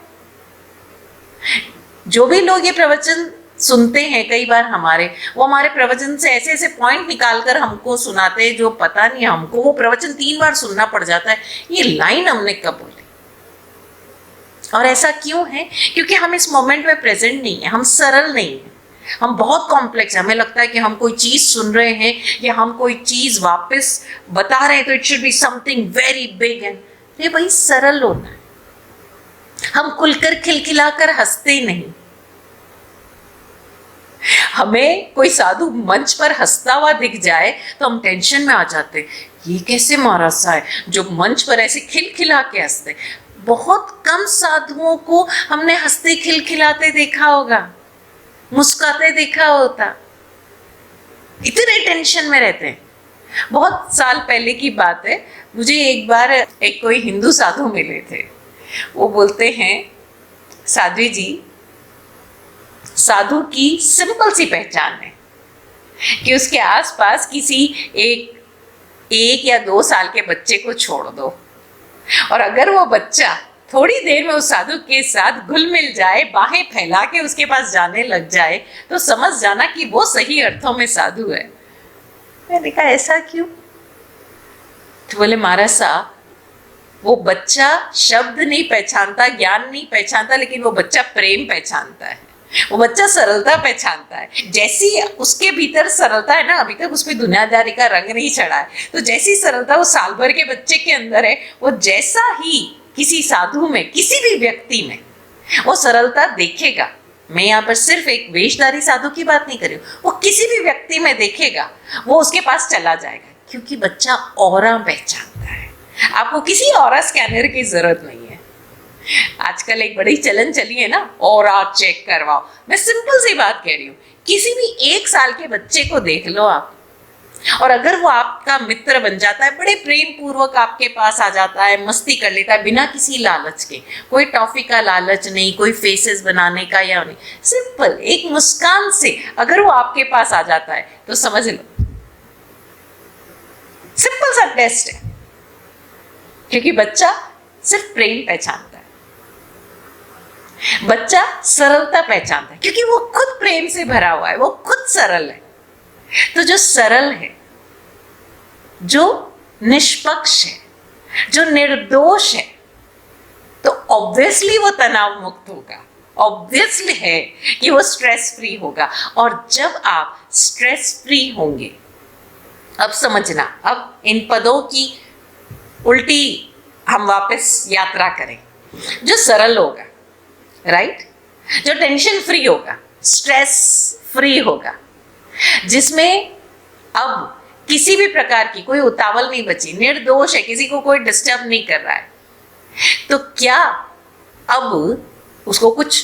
जो भी लोग ये प्रवचन सुनते हैं कई बार वो हमारे प्रवचन से ऐसे ऐसे पॉइंट निकालकर हमको सुनाते हैं जो पता नहीं हमको वो प्रवचन 3 बार सुनना पड़ जाता है, ये लाइन हमने कब बोली। और ऐसा क्यों है? क्योंकि हम इस मोमेंट में प्रेजेंट नहीं है, हम सरल नहीं है, हम बहुत कॉम्प्लेक्स है। हमें लगता है कि हम कोई चीज सुन रहे हैं या हम कोई चीज वापस बता रहे हैं तो it should be something very big and, ये भाई सरल होना है। हम खुलकर खिलखिलाकर हंसते नहीं। हमें कोई साधु मंच पर हंसता हुआ दिख जाए तो हम टेंशन में आ जाते, ये कैसे महाराज सा है जो मंच पर ऐसे खिलखिला के हंसते। बहुत कम साधुओं को हमने हंसते खिलखिलाते देखा होगा, मुस्कुराते देखा होता। इतने टेंशन में रहते हैं। बहुत साल पहले की बात है, मुझे एक बार एक कोई हिंदू साधु मिले थे। वो बोलते हैं, साध्वी जी, साधु की सिंपल सी पहचान है कि उसके आसपास किसी एक या 2 साल के बच्चे को छोड़ दो, और अगर वो बच्चा थोड़ी देर में उस साधु के साथ घुल मिल जाए, बाहें फैला के उसके पास जाने लग जाए, तो समझ जाना कि वो सही अर्थों में साधु है। मैंने कहा ऐसा क्यों? तो बोले, महाराज साहब, वो बच्चा शब्द नहीं पहचानता, ज्ञान नहीं पहचानता, लेकिन वो बच्चा प्रेम पहचानता है, वो बच्चा सरलता पहचानता है। जैसी उसके भीतर सरलता है ना, अभी तक उसमें दुनियादारी का रंग नहीं चढ़ा है, तो जैसी सरलता वो साल भर के बच्चे के अंदर है, वो जैसा ही किसी साधु में, किसी भी व्यक्ति में वो सरलता देखेगा। मैं यहाँ पर सिर्फ एक वेशधारी साधु की बात नहीं कर रही हूँ, वो किसी भी व्यक्ति में देखेगा, वो उसके पास चला जाएगा, क्योंकि बच्चा ऑरा पहचानता है। आपको किसी ऑरा स्कैनर की जरूरत नहीं है। आजकल एक बड़ी चलन चली है ना, ऑरा चेक करवाओ। मैं सिंपल सी बात कह रही हूँ, किसी भी 1 साल के बच्चे को देख लो आप, और अगर वो आपका मित्र बन जाता है, बड़े प्रेम पूर्वक आपके पास आ जाता है, मस्ती कर लेता है बिना किसी लालच के, कोई टॉफी का लालच नहीं, कोई फेसेस बनाने का या नहीं, सिंपल एक मुस्कान से अगर वो आपके पास आ जाता है, तो समझ लो सिंपल सा टेस्ट है, क्योंकि बच्चा सिर्फ प्रेम पहचानता है, बच्चा सरलता पहचानता है, क्योंकि वो खुद प्रेम से भरा हुआ है, वो खुद सरल है। तो जो सरल है, जो निष्पक्ष है, जो निर्दोष है, तो ऑब्वियसली वो तनाव मुक्त होगा, ऑब्वियसली है कि वो स्ट्रेस फ्री होगा। और जब आप स्ट्रेस फ्री होंगे, अब समझना, अब इन पदों की उल्टी हम वापस यात्रा करें। जो सरल होगा, राइट, जो टेंशन फ्री होगा, स्ट्रेस फ्री होगा, जिसमें अब किसी भी प्रकार की कोई उतावल नहीं बची, निर्दोष है, किसी को कोई डिस्टर्ब नहीं कर रहा है, तो क्या अब उसको कुछ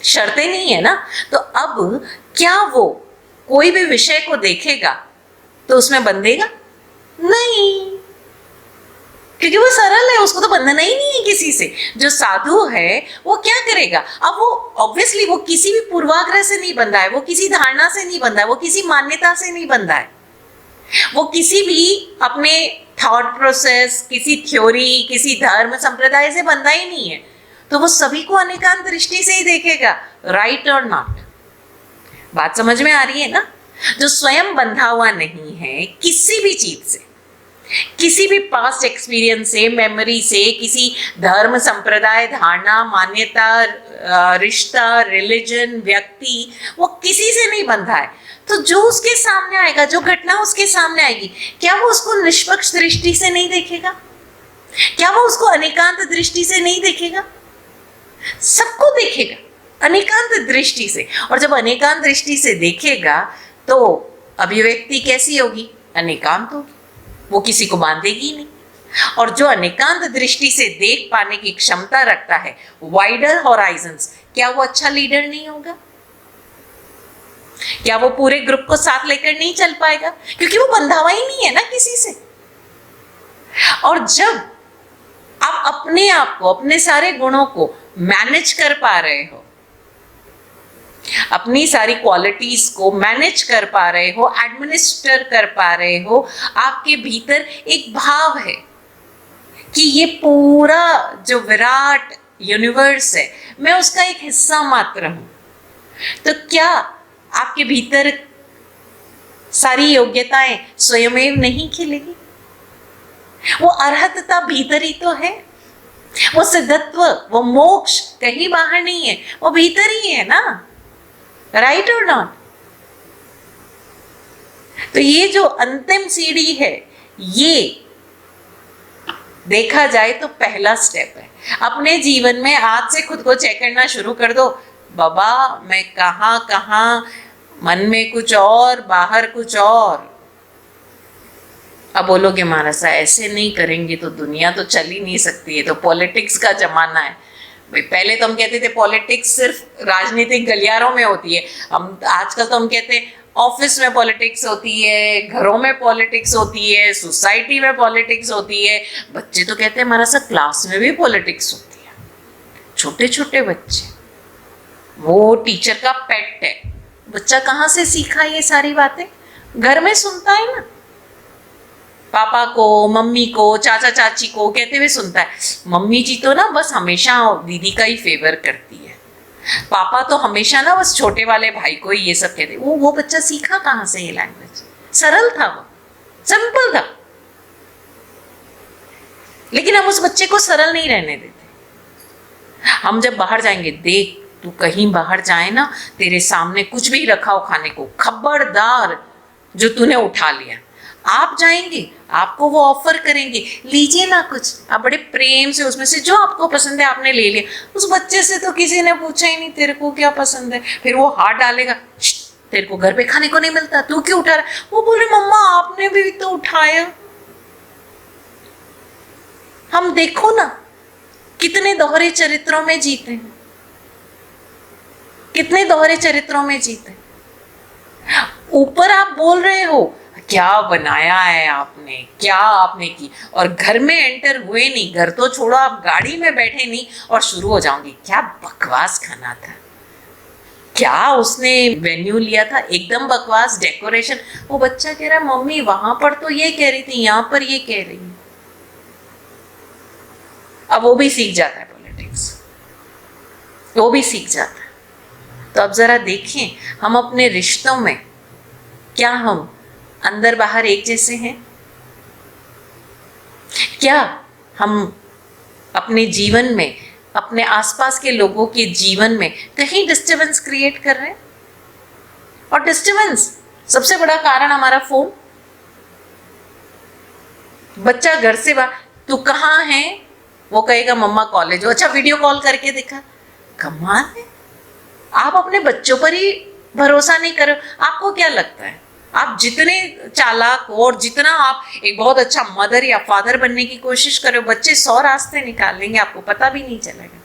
शर्तें नहीं है ना, तो अब क्या वो कोई भी विषय को देखेगा तो उसमें बंधेगा नहीं, क्योंकि वो सरल है, उसको तो बंधना ही नहीं है किसी से। जो साधु है वो क्या करेगा? अब वो ऑब्वियसली वो किसी भी पूर्वाग्रह से नहीं बंधा है, वो किसी धारणा से नहीं बंधा है, वो किसी मान्यता से नहीं बंधा है, वो किसी भी अपने थॉट प्रोसेस, किसी थ्योरी, किसी धर्म संप्रदाय से बंधा ही नहीं है, तो वो सभी को अनेकांत दृष्टि से ही देखेगा, राइट और नॉट। बात समझ में आ रही है ना? जो स्वयं बंधा हुआ नहीं है किसी भी चीज से, किसी भी पास्ट एक्सपीरियंस से, मेमोरी से, किसी धर्म संप्रदाय, धारणा, मान्यता, रिश्ता, रिलीजन, व्यक्ति, वो किसी से नहीं बंधा है, तो जो उसके सामने आएगा, जो घटना उसके सामने आएगी, क्या वो उसको निष्पक्ष दृष्टि से नहीं देखेगा? क्या वो उसको अनेकांत दृष्टि से नहीं देखेगा? सबको देखेगा अनेकांत दृष्टि से। और जब अनेकांत दृष्टि से देखेगा तो अभिव्यक्ति कैसी होगी? अनेकांत होगी, वो किसी को बांधेगी नहीं। और जो अनेकांत दृष्टि से देख पाने की क्षमता रखता है, वाइडर हॉराइजन्स, क्या वो अच्छा लीडर नहीं होगा? क्या वो पूरे ग्रुप को साथ लेकर नहीं चल पाएगा? क्योंकि वो बंधा हुआ ही नहीं है ना किसी से। और जब आप अपने आप को, अपने सारे गुणों को मैनेज कर पा रहे हो, अपनी सारी क्वालिटीज को मैनेज कर पा रहे हो, एडमिनिस्टर कर पा रहे हो, आपके भीतर एक भाव है कि ये पूरा जो विराट यूनिवर्स है, मैं उसका एक हिस्सा मात्र हूं, तो क्या आपके भीतर सारी योग्यताएं स्वयमेव नहीं खिलेगी? वो अर्हतता भीतर ही तो है, वो सिद्धत्व, वो मोक्ष कहीं बाहर नहीं है, वो भीतर ही है ना, राइट और नॉट? तो ये जो अंतिम सीढ़ी है, ये देखा जाए तो पहला स्टेप है। अपने जीवन में आज से खुद को चेक करना शुरू कर दो, बाबा मैं कहाँ कहाँ, मन में कुछ और, बाहर कुछ और। अब बोलोगे महाराज साहब ऐसे नहीं करेंगे तो दुनिया तो चल ही नहीं सकती है, तो पॉलिटिक्स का जमाना है। भाई पहले तो हम कहते थे पॉलिटिक्स सिर्फ राजनीतिक गलियारों में होती है, हम आजकल तो हम कहते हैं ऑफिस में पॉलिटिक्स होती है, घरों में पॉलिटिक्स होती है, सोसाइटी में पॉलिटिक्स होती है। बच्चे तो कहते हैं हमारा सर क्लास में भी पॉलिटिक्स होती है। छोटे छोटे बच्चे, वो टीचर का पेट है। बच्चा कहाँ से सीखा ये सारी बातें? घर में सुनता है ना, पापा को, मम्मी को, चाचा चाची को कहते हुए सुनता है। मम्मी जी तो ना बस हमेशा दीदी का ही फेवर करती है, पापा तो हमेशा ना बस छोटे वाले भाई को ही ये सब कहते। वो बच्चा सीखा कहाँ से ये लैंग्वेज? सरल था, वो सिंपल था। लेकिन हम उस बच्चे को सरल नहीं रहने देते। हम जब बाहर जाएंगे, देख तू कहीं बाहर जाए ना, तेरे सामने कुछ भी रखा हो खाने को, खबरदार जो तूने उठा लिया। आप जाएंगे, आपको वो ऑफर करेंगे, लीजिए ना कुछ, आप बड़े प्रेम से उसमें से जो आपको पसंद है आपने ले लिया। उस बच्चे से तो किसी ने पूछा ही नहीं तेरे को क्या पसंद है। फिर वो हाथ डालेगा, तेरे को घर पे खाने को नहीं मिलता, तू क्यों उठा रहा? वो बोले मम्मा आपने भी तो उठाया। हम देखो ना कितने दोहरे चरित्रों में जीते हैं, कितने दोहरे चरित्रों में जीते। ऊपर आप बोल रहे हो क्या बनाया है आपने, क्या आपने की, और घर में एंटर हुए नहीं, घर तो छोड़ो आप गाड़ी में बैठे नहीं और शुरू हो जाओगे क्या बकवास खाना था, क्या उसने वेन्यू लिया था, एकदम बकवास डेकोरेशन। वो बच्चा कह रहा है मम्मी वहां पर तो ये कह रही थी, यहाँ पर ये कह रही है। अब वो भी सीख जाता है पॉलिटिक्स, वो भी सीख जाता है। तो अब जरा देखें हम अपने रिश्तों में क्या हम अंदर बाहर एक जैसे हैं? क्या हम अपने जीवन में, अपने आसपास के लोगों के जीवन में कहीं डिस्टरबेंस क्रिएट कर रहे हैं? और डिस्टरबेंस सबसे बड़ा कारण हमारा फोन। बच्चा घर से बाहर, तू कहाँ है? वो कहेगा मम्मा कॉलेज हो। अच्छा वीडियो कॉल करके दिखा। कमाल है, आप अपने बच्चों पर ही भरोसा नहीं करो। आपको क्या लगता है आप जितने चालाक हो और जितना आप एक बहुत अच्छा मदर या फादर बनने की कोशिश करो, बच्चे 100 रास्ते निकाल लेंगे, आपको पता भी नहीं चलेगा।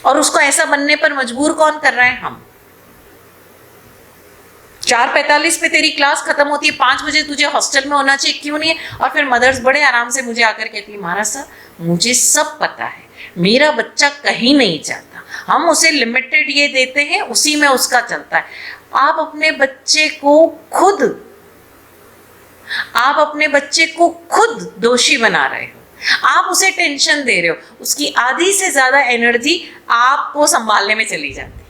और उसको ऐसा बनने पर मजबूर कौन कर रहा है? हम। 4:45 पे तेरी क्लास खत्म होती है, 5 बजे तुझे हॉस्टल में होना चाहिए, क्यों नहीं है? और फिर मदर्स बड़े आराम से मुझे आकर कहती है महाराज सर मुझे सब पता है, मेरा बच्चा कहीं नहीं जाता, हम उसे लिमिटेड ये देते हैं, उसी में उसका चलता है। आप अपने बच्चे को खुद दोषी बना रहे हो, आप उसे टेंशन दे रहे हो, उसकी आधी से ज्यादा एनर्जी आपको संभालने में चली जाती है।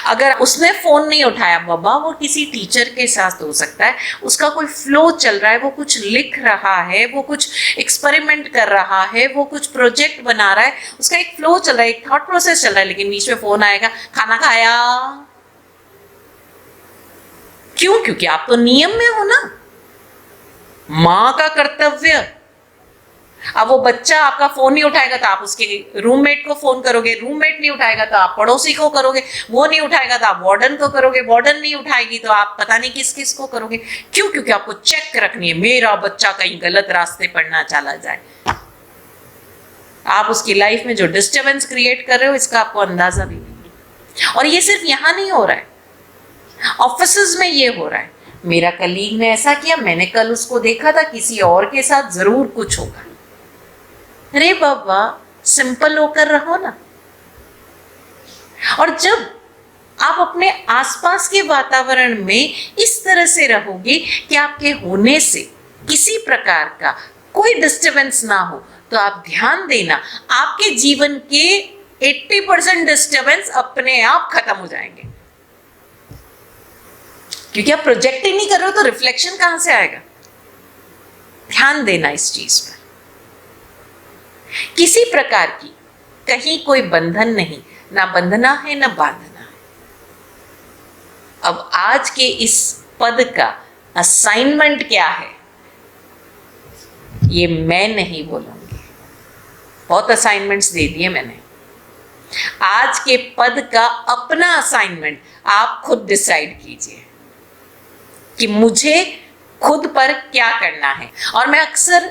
अगर उसने फोन नहीं उठाया, बाबा वो किसी टीचर के साथ हो सकता है, उसका कोई फ्लो चल रहा है, वो कुछ लिख रहा है, वो कुछ एक्सपेरिमेंट कर रहा है, वो कुछ प्रोजेक्ट बना रहा है, उसका एक फ्लो चल रहा है, एक थॉट प्रोसेस चल रहा है, लेकिन बीच में फोन आएगा, खाना खाया। क्यों? क्योंकि आप तो नियम में हो ना, मां का कर्तव्य। अब वो बच्चा आपका फोन नहीं उठाएगा तो आप उसके रूममेट को फोन करोगे, रूममेट नहीं उठाएगा तो आप पड़ोसी को करोगे, वो नहीं उठाएगा तो आप वार्डन को करोगे, वार्डन नहीं उठाएगी तो आप पता नहीं किस किस को करोगे। क्यों? क्योंकि आपको चेक रखनी है मेरा बच्चा कहीं गलत रास्ते पर ना चला जाए। आप उसकी लाइफ में जो डिस्टर्बेंस क्रिएट कर रहे हो इसका आपको अंदाजा भी नहीं। और ये सिर्फ यहां नहीं हो रहा है, ऑफिस में ये हो रहा है। मेरा कलीग ने ऐसा किया, मैंने कल उसको देखा था, किसी और के साथ जरूर कुछ होगा। अरे बाबा सिंपल होकर रहो ना। और जब आप अपने आसपास के वातावरण में इस तरह से रहोगे कि आपके होने से किसी प्रकार का कोई डिस्टरबेंस ना हो, तो आप ध्यान देना आपके जीवन के 80% डिस्टरबेंस अपने आप खत्म हो जाएंगे। क्योंकि आप प्रोजेक्ट ही नहीं कर रहे हो तो रिफ्लेक्शन कहां से आएगा? ध्यान देना इस चीज पर। किसी प्रकार की कहीं कोई बंधन नहीं, ना बंधना है ना बांधना है। अब आज के इस पद का असाइनमेंट क्या है ये मैं नहीं बोलूंगी, बहुत असाइनमेंट्स दे दिए मैंने। आज के पद का अपना असाइनमेंट आप खुद डिसाइड कीजिए कि मुझे खुद पर क्या करना है। और मैं अक्सर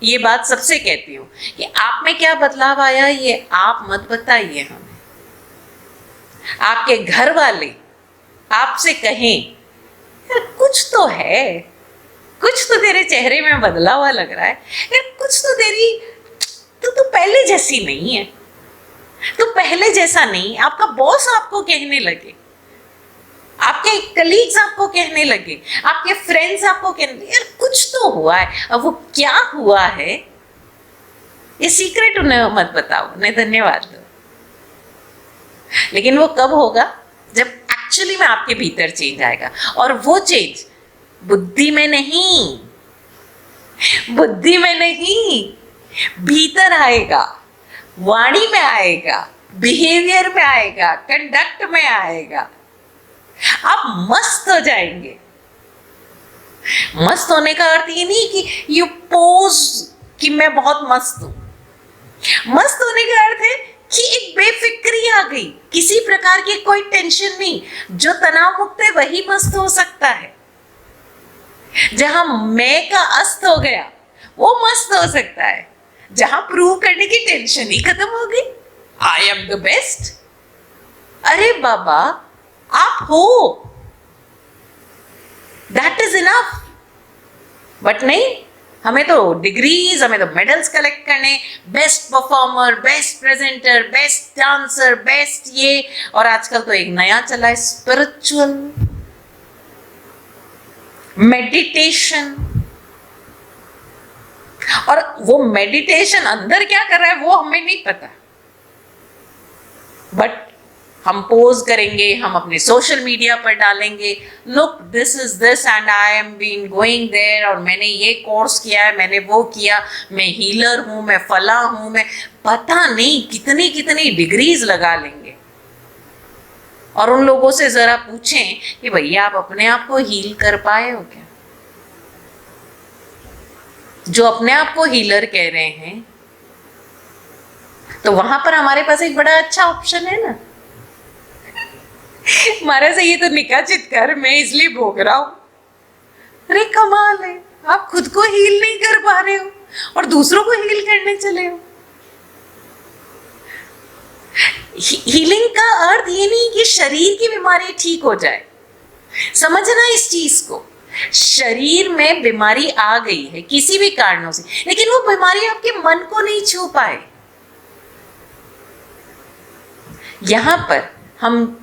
ये बात सबसे कहती हूँ कि आप में क्या बदलाव आया ये आप मत बताइए हमें, आपके घर वाले आपसे कहें यार कुछ तो है, कुछ तो तेरे चेहरे में बदला हुआ लग रहा है यार, कुछ तो तेरी, तू पहले जैसी नहीं है, तू पहले जैसा नहीं। आपका बॉस आपको कहने लगे, आपके कलीग्स आपको कहने लगे, आपके फ्रेंड्स आपको कहने लगे, यार कुछ तो हुआ है। अब वो क्या हुआ है ये सीक्रेट उन्हें मत बताओ, उन्हें धन्यवाद दो। लेकिन वो कब होगा? जब एक्चुअली में आपके भीतर चेंज आएगा। और वो चेंज बुद्धि में नहीं, बुद्धि में नहीं, भीतर आएगा, वाणी में आएगा, बिहेवियर में आएगा, कंडक्ट में आएगा। आप मस्त हो जाएंगे। मस्त होने का अर्थ ये नहीं कि यू पोज कि मैं बहुत मस्त हूं। मस्त होने का अर्थ है कि एक बेफिक्री आ गई, किसी प्रकार की कोई टेंशन नहीं। जो तनाव मुक्त है वही मस्त हो सकता है। जहां मैं का अस्त हो गया वो मस्त हो सकता है। जहां प्रूव करने की टेंशन ही खत्म हो गई, आई एम द बेस्ट। अरे बाबा आप हो, दैट इज इनफ। बट नहीं, हमें तो डिग्रीज, हमें तो मेडल्स कलेक्ट करने, best performer, best presenter, best dancer, best ये। और आजकल तो एक नया चला है स्पिरिचुअल मेडिटेशन। और वो मेडिटेशन अंदर क्या कर रहा है वो हमें नहीं पता, बट हम पोज करेंगे, हम अपने सोशल मीडिया पर डालेंगे, look this is this and I am been going there, और मैंने ये कोर्स किया है, मैंने वो किया, मैं हीलर हूं, मैं फला हूं, मैं पता नहीं कितनी कितनी डिग्रीज लगा लेंगे। और उन लोगों से जरा पूछें कि भैया आप अपने आप को हील कर पाए हो क्या? जो अपने आप को हीलर कह रहे हैं, तो वहां पर हमारे पास एक बड़ा अच्छा ऑप्शन है ना। हमारा से ये तो निकाचित कर, मैं इसलिए भोग रहा हूं। अरे कमाल है, आप खुद को हील नहीं कर पा रहे हो और दूसरों को हील करने चले हो। हीलिंग का अर्थ ये नहीं कि शरीर की बीमारी ठीक हो जाए। समझना इस चीज को, शरीर में बीमारी आ गई है किसी भी कारणों से, लेकिन वो बीमारी आपके मन को नहीं छू पाए। यहां पर हम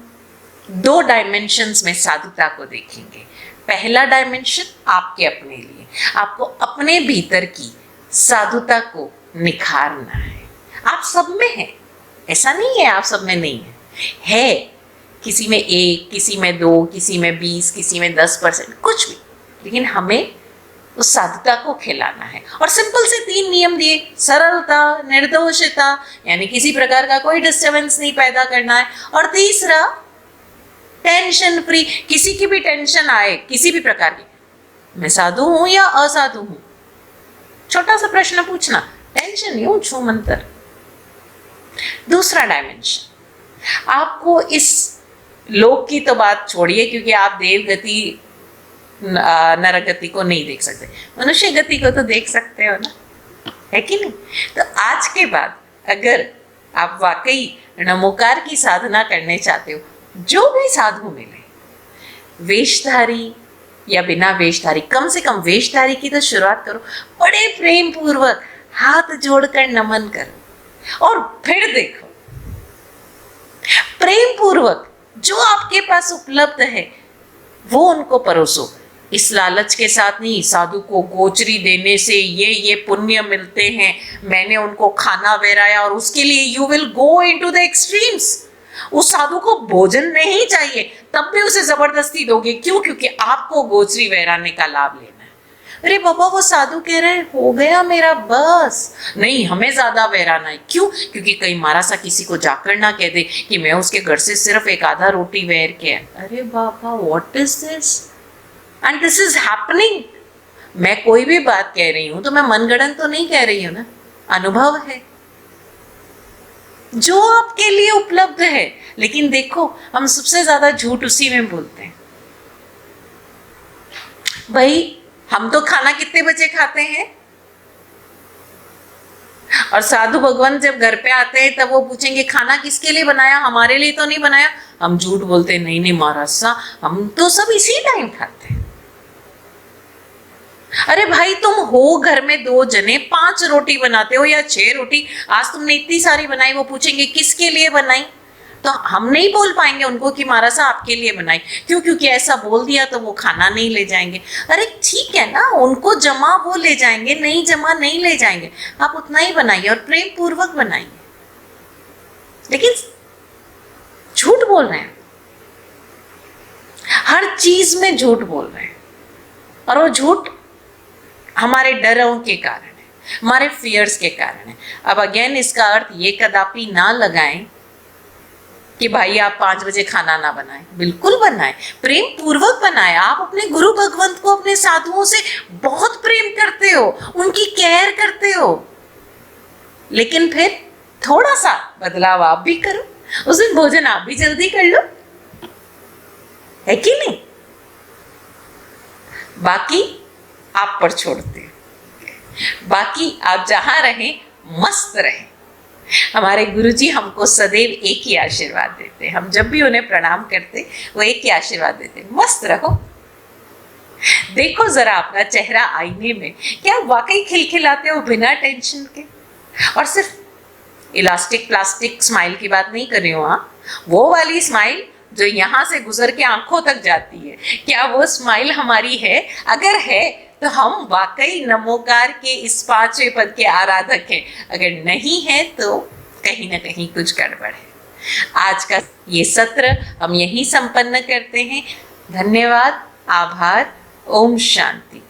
दो डायमेंशंस में साधुता को देखेंगे। पहला डायमेंशन आपके अपने लिए, आपको अपने भीतर की साधुता को निखारना है। आप सब में है, ऐसा नहीं है आप सब में नहीं है। किसी में 1, किसी में 2, किसी में 20, किसी में 10%, कुछ भी, लेकिन हमें उस साधुता को खिलाना है। और सिंपल से 3 नियम दिए, सरलता, निर्दोषता, यानी किसी प्रकार का कोई डिस्टर्बेंस नहीं पैदा करना है, और तीसरा टेंशन फ्री। किसी की भी टेंशन आए, किसी भी प्रकार की, मैं साधु हूं या असाधु हूं, छोटा सा प्रश्न पूछना, टेंशन यूं छू मंतर। दूसरा डायमेंशन, आपको इस लोक की तो बात छोड़िए, क्योंकि आप देव गति नरक गति को नहीं देख सकते, मनुष्य गति को तो देख सकते हो ना, है कि नहीं? तो आज के बाद अगर आप वाकई नमोकार की साधना करने चाहते हो, जो भी साधु मिले, वेशधारी या बिना वेशधारी, कम से कम वेशधारी की तो शुरुआत करो, बड़े प्रेम पूर्वक हाथ जोड़कर नमन करो, और फिर देखो प्रेम पूर्वक जो आपके पास उपलब्ध है वो उनको परोसो। इस लालच के साथ नहीं, साधु को गोचरी देने से ये पुण्य मिलते हैं, मैंने उनको खाना वेराया और उसके लिए you will go into the extremes. उस साधु को भोजन नहीं चाहिए, तब भी उसे जबरदस्ती दोगे, क्यों? क्योंकि आपको गोचरी वेराने का लाभ लेना है। अरे बाबा वो साधु कह रहे हैं हो गया मेरा बस, नहीं हमें ज्यादा वेराना है, क्यों? क्योंकि कहीं मारा सा किसी को जाकर ना कह दे कि मैं उसके घर से सिर्फ एक आधा रोटी वेर के। अरे बाबा what is this and this is happening. मैं कोई भी बात कह रही हूं तो मैं मनगढ़ंत तो नहीं कह रही हूं ना, अनुभव है जो आपके लिए उपलब्ध है। लेकिन देखो हम सबसे ज्यादा झूठ उसी में बोलते हैं। भाई हम तो खाना कितने बजे खाते हैं? और साधु भगवान जब घर पे आते हैं तब वो पूछेंगे खाना किसके लिए बनाया, हमारे लिए तो नहीं बनाया। हम झूठ बोलते हैं, नहीं नहीं महाराज सा, हम तो सब इसी टाइम खाते हैं। अरे भाई तुम हो घर में 2 जने, 5 रोटी बनाते हो या 6 रोटी, आज तुमने इतनी सारी बनाई, वो पूछेंगे किसके लिए बनाई, तो हम नहीं बोल पाएंगे उनको कि महाराज साहब आपके लिए बनाई, क्यों, क्योंकि ऐसा बोल दिया तो वो खाना नहीं ले जाएंगे। अरे ठीक है ना, उनको जमा वो ले जाएंगे, नहीं जमा नहीं ले जाएंगे, आप उतना ही बनाइए और प्रेम पूर्वक बनाइए। लेकिन झूठ बोल रहे हैं, हर चीज में झूठ बोल रहे हैं, और वो झूठ हमारे डरों के कारण है, हमारे फियर्स के कारण है। अब अगेन इसका अर्थ ये कदापि ना लगाएं कि भाई आप 5 बजे खाना ना बनाएं, बिल्कुल बनाएं, प्रेम पूर्वक बनाएं। आप अपने गुरु भगवंत को, अपने साधुओं से बहुत प्रेम करते हो, उनकी केयर करते हो, लेकिन फिर थोड़ा सा बदलाव आप भी करो, उस दिन भोजन आप भी जल्दी कर लो, है कि नहीं। बाकी आप पर छोड़ते हैं, बाकी आप जहां रहें मस्त रहें। हमारे गुरुजी हमको सदैव एक ही आशीर्वाद देते हैं, हम जब भी उन्हें प्रणाम करते वो एक ही आशीर्वाद देते हैं, मस्त रहो। देखो जरा अपना चेहरा आईने में, क्या वाकई खिलखिलाते हो बिना टेंशन के। और सिर्फ इलास्टिक प्लास्टिक स्माइल की बात नहीं कर रही हूँ, हाँ, वो वाली स्माइल जो यहाँ से गुजर के आंखों तक जाती है, क्या वो स्माइल हमारी है? अगर है तो हम वाकई नमोकार के इस 5वें पद के आराधक हैं, अगर नहीं है तो कहीं ना कहीं कुछ गड़बड़ है। आज का ये सत्र हम यहीं संपन्न करते हैं। धन्यवाद, आभार, ओम शांति।